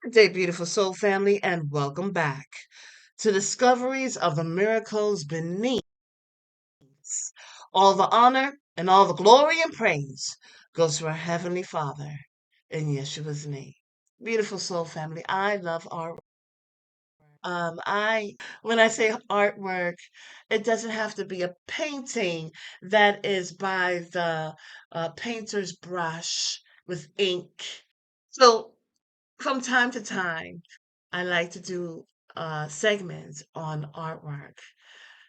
Good day, beautiful soul family, and welcome back to Discoveries of the Miracles Beneath. All the honor and all the glory and praise goes to our Heavenly Father in Yeshua's name. Beautiful soul family, I love art. I when I say artwork, it doesn't have to be a painting that is by the painter's brush with ink. So from time to time, I like to do segments on artwork.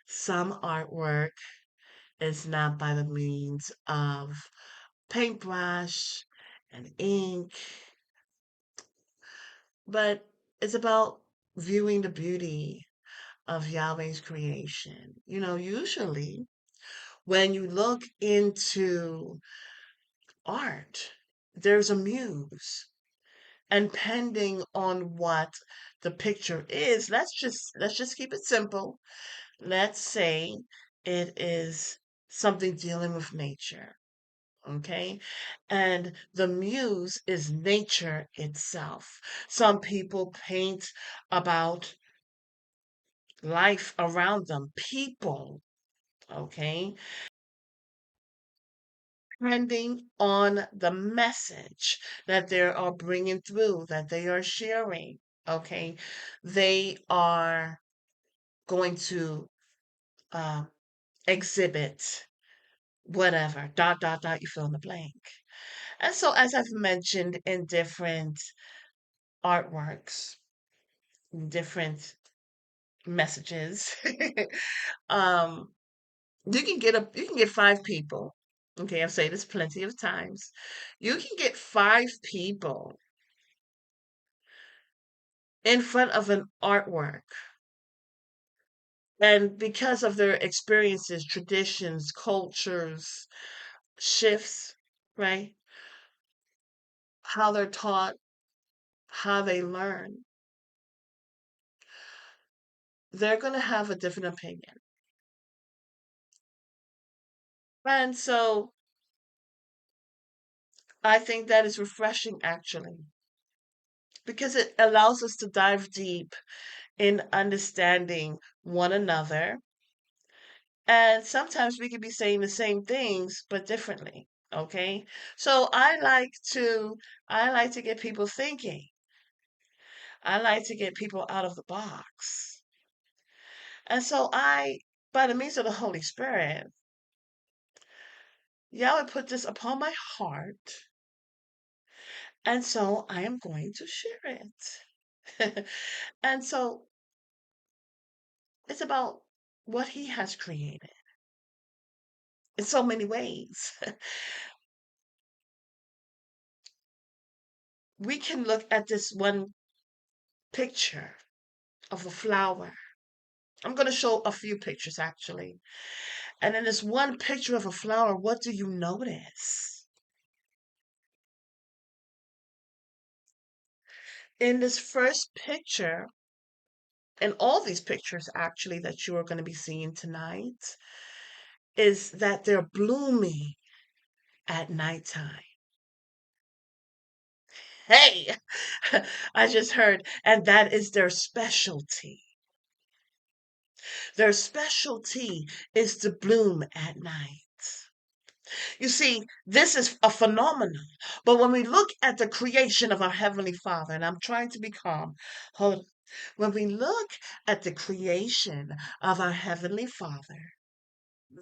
Some artwork is not by the means of paintbrush and ink, but it's about viewing the beauty of Yahweh's creation. Usually when you look into art, there's a muse. And depending on what the picture is, let's just keep it simple. Let's say it is something dealing with nature, okay? And the muse is nature itself. Some people paint about life around them, people, okay? Depending on the message that they are bringing through, that they are sharing, okay? They are going to uh, exhibit whatever, dot, dot, dot, you fill in the blank. And so, as I've mentioned in different artworks, different messages, um, you can get five people. Okay, I've said this plenty of times. You can get five people in front of an artwork, and because of their experiences, traditions, cultures, shifts, right? How they're taught, how they learn, they're going to have a different opinion. And so I think that is refreshing actually, because it allows us to dive deep in understanding one another. And sometimes we could be saying the same things but differently. Okay. So I like to get people thinking. I like to get people out of the box. And so by the means of the Holy Spirit, Yahweh put this upon my heart. And so I am going to share it. And so it's about what he has created in so many ways. We can look at this one picture of a flower. I'm going to show a few pictures actually. And in this one picture of a flower, what do you notice? In this first picture, and all these pictures actually that you are going to be seeing tonight, is that they're blooming at nighttime. Hey, I just heard, and that is their specialty. Their specialty is to bloom at night. You see, this is a phenomenon. But when we look at the creation of our Heavenly Father, and I'm trying to be calm, hold on. When we look at the creation of our Heavenly Father,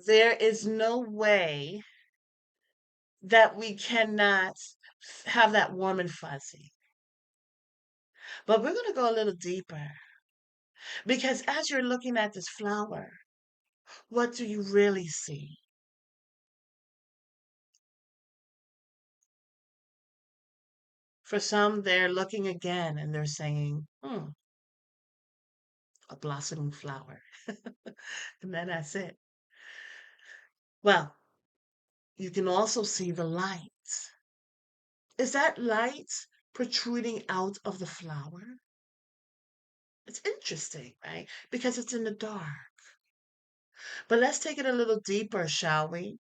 there is no way that we cannot have that warm and fuzzy. But we're going to go a little deeper, because as you're looking at this flower, what do you really see? For some, they're looking again and they're saying, a blossoming flower. And then that's it. Well, you can also see the light. Is that light protruding out of the flower? It's interesting, right? Because it's in the dark. But let's take it a little deeper, shall we?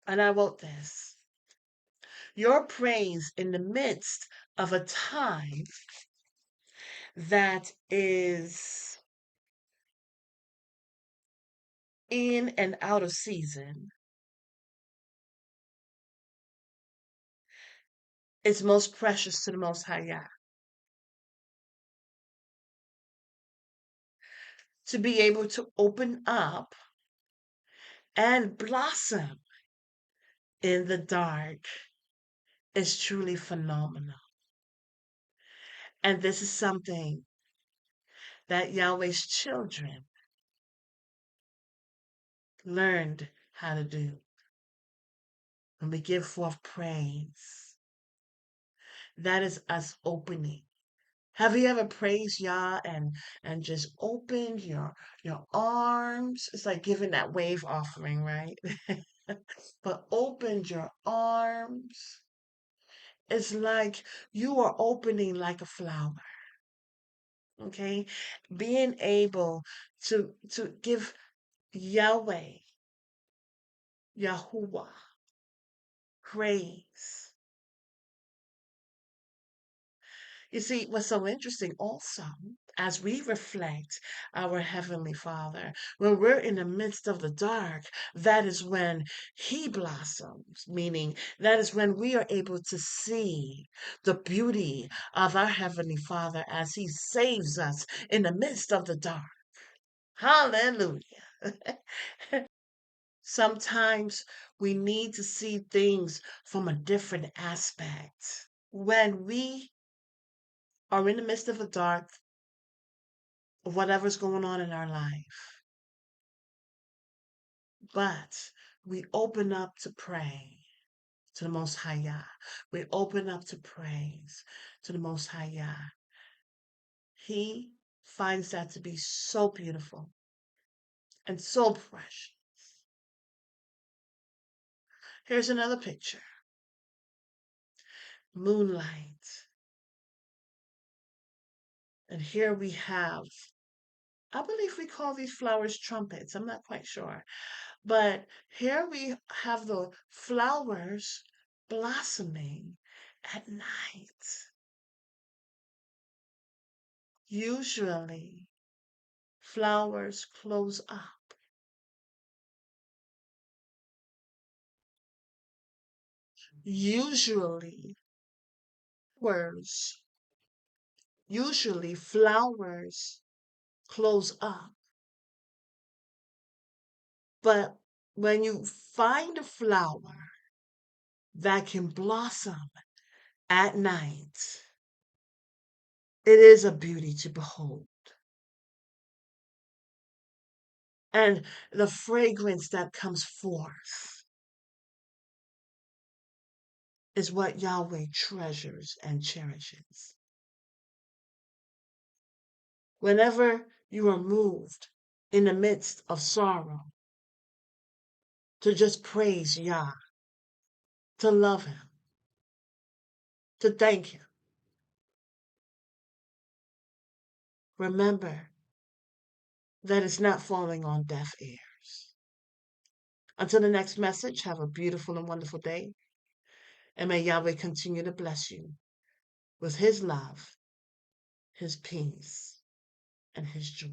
And I wrote this. Your praise in the midst of a time that is in and out of season is most precious to the Most High Yah. To be able to open up and blossom in the dark is truly phenomenal. And this is something that Yahweh's children learned how to do. When we give forth praise, that is us opening. Have you ever praised Yah and just opened your arms? It's like giving that wave offering, right? But opened your arms. It's like you are opening like a flower. Okay? Being able to give Yahweh, Yahuwah, praise. You see, what's so interesting also, as we reflect our Heavenly Father, when we're in the midst of the dark, that is when He blossoms, meaning that is when we are able to see the beauty of our Heavenly Father as He saves us in the midst of the dark. Hallelujah. Sometimes we need to see things from a different aspect. When we are in the midst of a dark, whatever's going on in our life, but we open up to pray to the Most High Yah. We open up to praise to the Most High Yah. He finds that to be so beautiful and so precious. Here's another picture. Moonlight. And here we have, I believe we call these flowers trumpets. I'm not quite sure. But here we have the flowers blossoming at night. Usually, flowers close up. Usually, flowers, flowers close up. But when you find a flower that can blossom at night, it is a beauty to behold. And the fragrance that comes forth is what Yahweh treasures and cherishes. Whenever you are moved in the midst of sorrow, to just praise Yah, to love Him, to thank Him, remember that it's not falling on deaf ears. Until the next message, have a beautiful and wonderful day, and may Yahweh continue to bless you with His love, His peace, and His joy.